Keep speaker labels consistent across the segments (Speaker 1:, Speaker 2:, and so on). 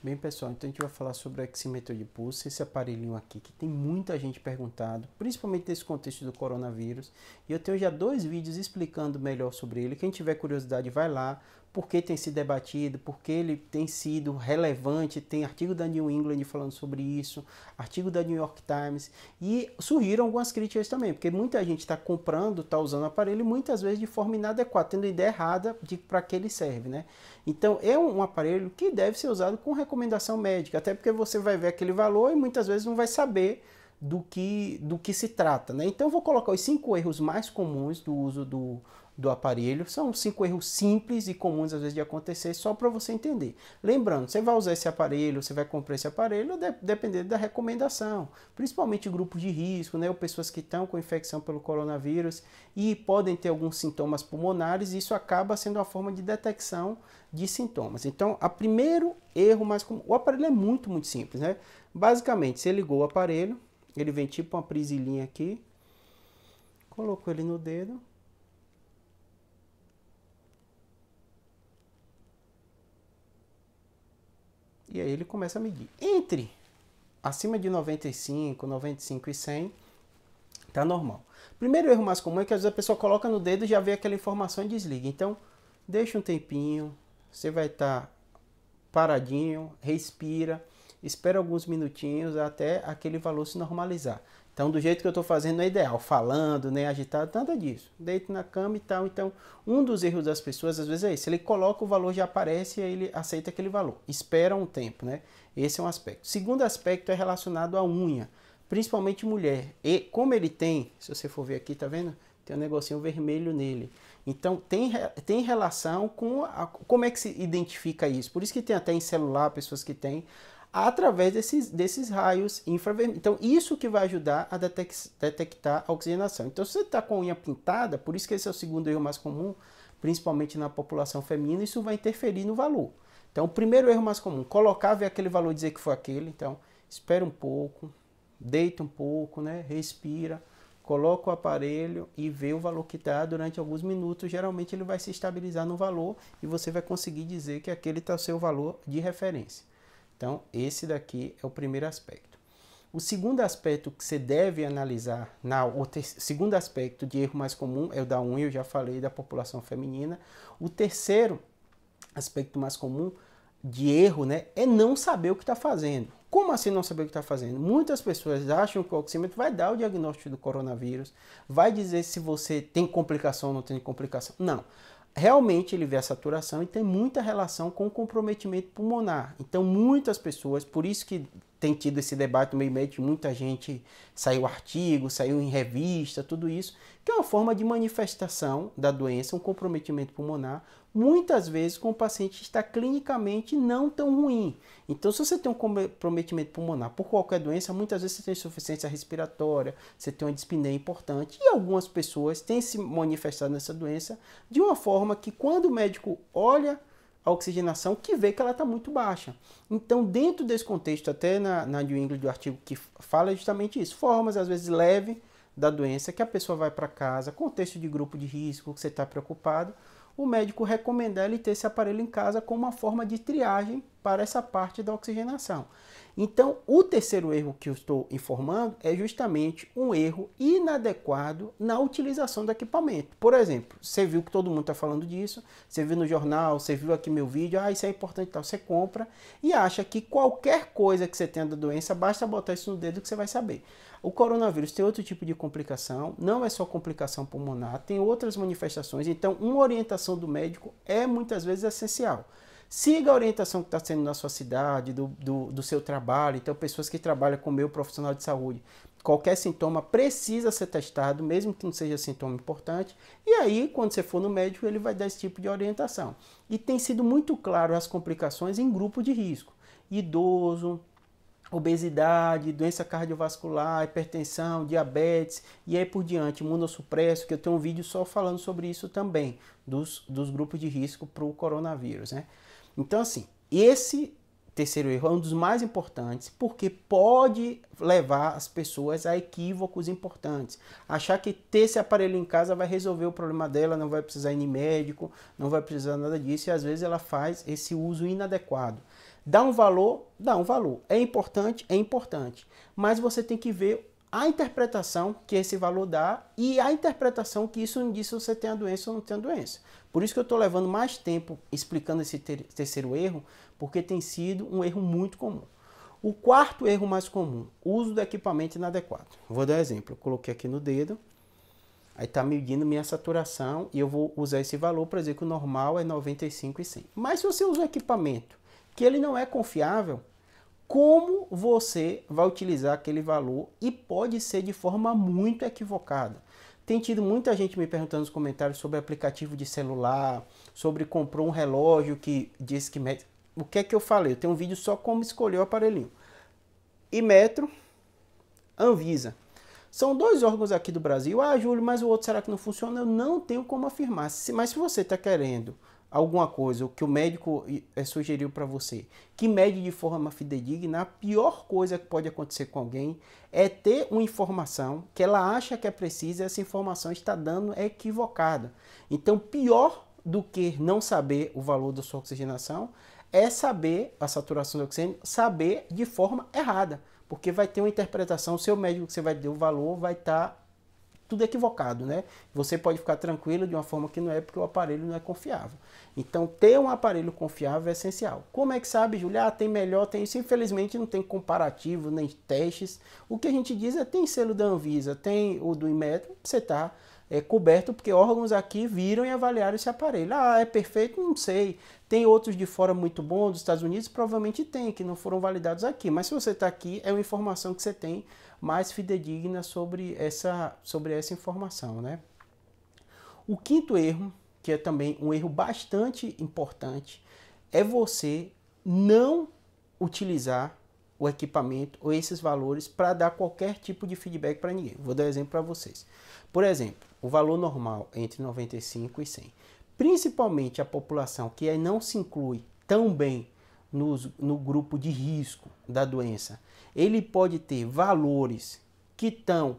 Speaker 1: Bem, pessoal, então a gente vai falar sobre o oxímetro de pulso, esse aparelhinho aqui que tem muita gente perguntado, principalmente nesse contexto do coronavírus. E eu tenho já 2 vídeos explicando melhor sobre ele. Quem tiver curiosidade vai lá, porque tem sido debatido, porque ele tem sido relevante, tem artigo da New England falando sobre isso, artigo da New York Times, e surgiram algumas críticas também, porque muita gente está comprando, está usando o aparelho, e muitas vezes de forma inadequada, tendo ideia errada de para que ele serve, né? Então é um aparelho que deve ser usado com recomendação médica, até porque você vai ver aquele valor e muitas vezes não vai saber do que se trata, né? Então eu vou colocar os 5 erros mais comuns do uso do aparelho. São 5 erros simples e comuns às vezes de acontecer, só para você entender. Lembrando, você vai usar esse aparelho, você vai comprar esse aparelho, dependendo da recomendação, principalmente grupos de risco, né, ou pessoas que estão com infecção pelo coronavírus e podem ter alguns sintomas pulmonares, e isso acaba sendo uma forma de detecção de sintomas. Então, o primeiro erro mais comum, o aparelho é muito simples, né? Basicamente, você ligou o aparelho, ele vem tipo uma prisilinha aqui, colocou ele no dedo, e aí ele começa a medir. Entre acima de 95, 95 e 100, tá normal. Primeiro erro mais comum é que às vezes a pessoa coloca no dedo e já vê aquela informação e desliga. Então, deixa um tempinho, você vai estar paradinho, respira, espera alguns minutinhos até aquele valor se normalizar. Então, do jeito que eu estou fazendo não é ideal, falando, nem agitado, nada disso. Deito na cama e tal. Então, um dos erros das pessoas, às vezes, é esse. Ele coloca o valor, já aparece e aí ele aceita aquele valor. Espera um tempo, né? Esse é um aspecto. Segundo aspecto é relacionado à unha, principalmente mulher. E como ele tem, se você for ver aqui, tá vendo? Tem um negocinho vermelho nele. Então, tem relação com como é que se identifica isso. Por isso que tem até em celular pessoas que têm, através desses raios infravermelhos. Então, isso que vai ajudar a detectar a oxigenação. Então, se você está com a unha pintada, por isso que esse é o segundo erro mais comum, principalmente na população feminina, isso vai interferir no valor. Então, o primeiro erro mais comum, colocar, ver aquele valor e dizer que foi aquele. Então, espera um pouco, deita um pouco, né? Respira, coloca o aparelho e vê o valor que dá durante alguns minutos. Geralmente ele vai se estabilizar no valor e você vai conseguir dizer que aquele está o seu valor de referência. Então, esse daqui é o primeiro aspecto. O segundo aspecto que você deve analisar, segundo aspecto de erro mais comum é o da unha, eu já falei da população feminina. O terceiro aspecto mais comum de erro, né, é não saber o que está fazendo. Como assim não saber o que está fazendo? Muitas pessoas acham que o oxímetro vai dar o diagnóstico do coronavírus, vai dizer se você tem complicação ou não tem complicação. Não. Realmente ele vê a saturação e tem muita relação com o comprometimento pulmonar. Então muitas pessoas, por isso que tem tido esse debate no meio médico, muita gente saiu artigo, saiu em revista, tudo isso, que é uma forma de manifestação da doença, um comprometimento pulmonar, muitas vezes com o paciente está clinicamente não tão ruim. Então, se você tem um comprometimento pulmonar por qualquer doença, muitas vezes você tem insuficiência respiratória, você tem uma dispneia importante, e algumas pessoas têm se manifestado nessa doença de uma forma que quando o médico olha a oxigenação, que vê que ela está muito baixa. Então, dentro desse contexto, até na New England, do artigo que fala justamente isso, formas às vezes leves da doença, que a pessoa vai para casa, contexto de grupo de risco, que você está preocupado, o médico recomendar ele ter esse aparelho em casa como uma forma de triagem para essa parte da oxigenação. Então, o terceiro erro que eu estou informando é justamente um erro inadequado na utilização do equipamento. Por exemplo, você viu que todo mundo está falando disso, você viu no jornal, você viu aqui meu vídeo, isso é importante e tal, você compra e acha que qualquer coisa que você tenha da doença, basta botar isso no dedo que você vai saber. O coronavírus tem outro tipo de complicação, não é só complicação pulmonar, tem outras manifestações, então uma orientação do médico é muitas vezes essencial. Siga a orientação que está sendo na sua cidade, do seu trabalho. Então, pessoas que trabalham com o meu profissional de saúde, qualquer sintoma precisa ser testado, mesmo que não seja sintoma importante. E aí, quando você for no médico, ele vai dar esse tipo de orientação. E tem sido muito claro as complicações em grupo de risco. Idoso, obesidade, doença cardiovascular, hipertensão, diabetes e aí por diante, imunossupresso, que eu tenho um vídeo só falando sobre isso também, dos grupos de risco para o coronavírus, né? Então, assim, esse terceiro erro é um dos mais importantes, porque pode levar as pessoas a equívocos importantes. Achar que ter esse aparelho em casa vai resolver o problema dela, não vai precisar ir em médico, não vai precisar nada disso, e às vezes ela faz esse uso inadequado. Dá um valor? Dá um valor. É importante? É importante. Mas você tem que ver a interpretação que esse valor dá e a interpretação que isso indica se você tem a doença ou não tem a doença. Por isso que eu estou levando mais tempo explicando esse terceiro erro, porque tem sido um erro muito comum. O quarto erro mais comum, uso do equipamento inadequado. Vou dar um exemplo. Eu coloquei aqui no dedo, aí está medindo minha saturação e eu vou usar esse valor para dizer que o normal é 95 e 100. Mas se você usa um equipamento que ele não é confiável, como você vai utilizar aquele valor e pode ser de forma muito equivocada. Tem tido muita gente me perguntando nos comentários sobre aplicativo de celular, sobre comprou um relógio que diz que mede. O que é que eu falei? Eu tenho um vídeo só como escolher o aparelhinho. Imetro, Anvisa. São dois órgãos aqui do Brasil. Ah, Júlio, mas o outro será que não funciona? Eu não tenho como afirmar. Mas se você está querendo alguma coisa, o que o médico sugeriu para você, que mede de forma fidedigna, a pior coisa que pode acontecer com alguém é ter uma informação que ela acha que é precisa e essa informação está dando equivocada. Então, pior do que não saber o valor da sua oxigenação é saber a saturação de oxigênio, saber de forma errada, porque vai ter uma interpretação, o seu médico que você vai dar o valor vai estar tudo equivocado, né? Você pode ficar tranquilo de uma forma que não é, porque o aparelho não é confiável. Então, ter um aparelho confiável é essencial. Como é que sabe, Julia? Ah, tem melhor, tem isso. Infelizmente, não tem comparativo, nem testes. O que a gente diz é, tem selo da Anvisa, tem o do Inmetro, você está coberto, porque órgãos aqui viram e avaliaram esse aparelho. Ah, é perfeito? Não sei. Tem outros de fora muito bons, dos Estados Unidos, provavelmente tem, que não foram validados aqui. Mas se você está aqui, é uma informação que você tem mais fidedigna sobre essa informação, né? O quinto erro, que é também um erro bastante importante, é você não utilizar o equipamento ou esses valores para dar qualquer tipo de feedback para ninguém. Vou dar um exemplo para vocês. Por exemplo, o valor normal entre 95 e 100. Principalmente a população que não se inclui tão bem no grupo de risco da doença, ele pode ter valores que estão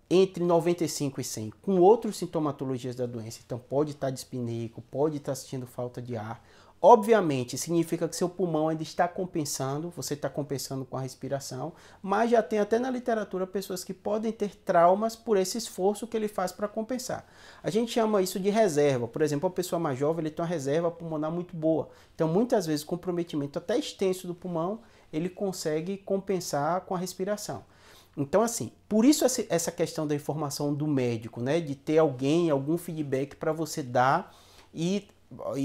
Speaker 1: entre 95 e 100 com outras sintomatologias da doença. Então pode estar dispneico, pode estar sentindo falta de ar. Obviamente significa que seu pulmão ainda está compensando, você está compensando com a respiração, mas já tem até na literatura pessoas que podem ter traumas por esse esforço que ele faz para compensar. A gente chama isso de reserva. Por exemplo, a pessoa mais jovem ele tem uma reserva pulmonar muito boa. Então muitas vezes o comprometimento até extenso do pulmão ele consegue compensar com a respiração. Então, assim, por isso essa questão da informação do médico, né? De ter algum feedback para você dar e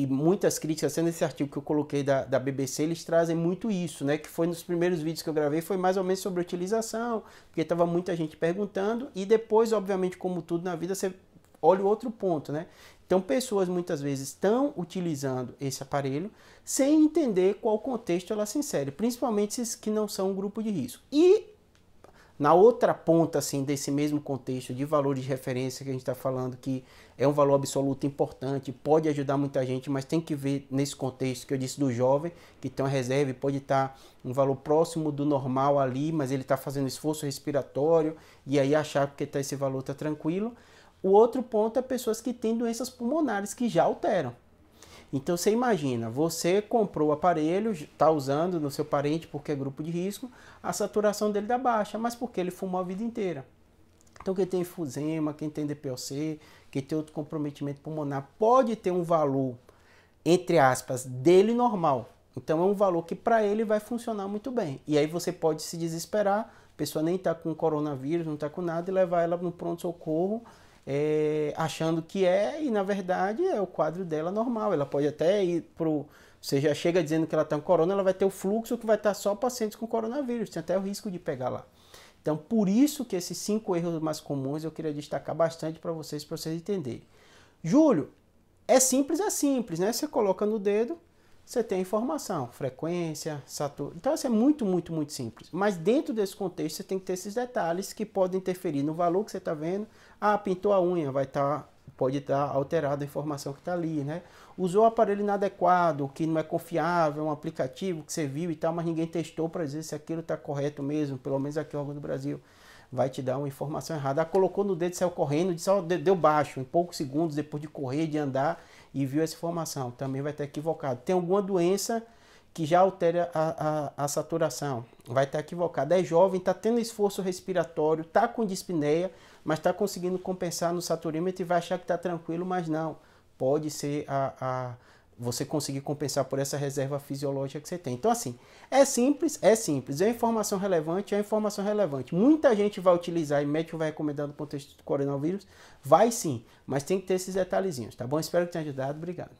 Speaker 1: muitas críticas, sendo esse artigo que eu coloquei da BBC, eles trazem muito isso, né? Que foi nos primeiros vídeos que eu gravei, foi mais ou menos sobre utilização, porque estava muita gente perguntando e depois, obviamente, como tudo na vida, você olha o outro ponto, né? Então, pessoas muitas vezes estão utilizando esse aparelho sem entender qual contexto ela se insere, principalmente esses que não são um grupo de risco. E na outra ponta assim, desse mesmo contexto de valores de referência que a gente está falando, que é um valor absoluto importante, pode ajudar muita gente, mas tem que ver nesse contexto que eu disse do jovem, que tem uma reserva e pode estar um valor próximo do normal ali, mas ele está fazendo esforço respiratório e aí achar que esse valor está tranquilo. O outro ponto é pessoas que têm doenças pulmonares que já alteram. Então você imagina, você comprou o aparelho, está usando no seu parente porque é grupo de risco, a saturação dele dá baixa, mas porque ele fumou a vida inteira. Então quem tem enfisema, quem tem DPOC, quem tem outro comprometimento pulmonar, pode ter um valor, entre aspas, dele normal. Então é um valor que para ele vai funcionar muito bem. E aí você pode se desesperar, a pessoa nem está com coronavírus, não está com nada, e levar ela no pronto-socorro, achando que e na verdade é o quadro dela normal. Ela pode até ir você já chega dizendo que ela está com corona, ela vai ter o fluxo que vai estar só pacientes com coronavírus, tem até o risco de pegar lá. Então por isso que esses 5 erros mais comuns eu queria destacar bastante para vocês entenderem. Júlio, é simples, né? Você coloca no dedo, você tem informação, frequência, saturação. Então isso é muito, muito, muito simples. Mas dentro desse contexto você tem que ter esses detalhes que podem interferir no valor que você está vendo. Ah, pintou a unha, pode estar alterada a informação que está ali, né? Usou o aparelho inadequado, que não é confiável, um aplicativo que você viu e tal, mas ninguém testou para dizer se aquilo está correto mesmo, pelo menos aqui no órgão do Brasil. Vai te dar uma informação errada. Ah, colocou no dedo, saiu correndo, disse, deu baixo, em poucos segundos depois de correr, de andar, e viu essa informação. Também vai estar equivocado. Tem alguma doença que já altere a saturação. Vai estar equivocado. É jovem, está tendo esforço respiratório, está com dispneia, mas está conseguindo compensar no saturímetro e vai achar que está tranquilo, mas não. Pode ser você conseguir compensar por essa reserva fisiológica que você tem. Então, assim, é simples, é simples. É informação relevante, é informação relevante. Muita gente vai utilizar e médico vai recomendar no contexto do coronavírus. Vai sim, mas tem que ter esses detalhezinhos, tá bom? Espero que tenha ajudado. Obrigado.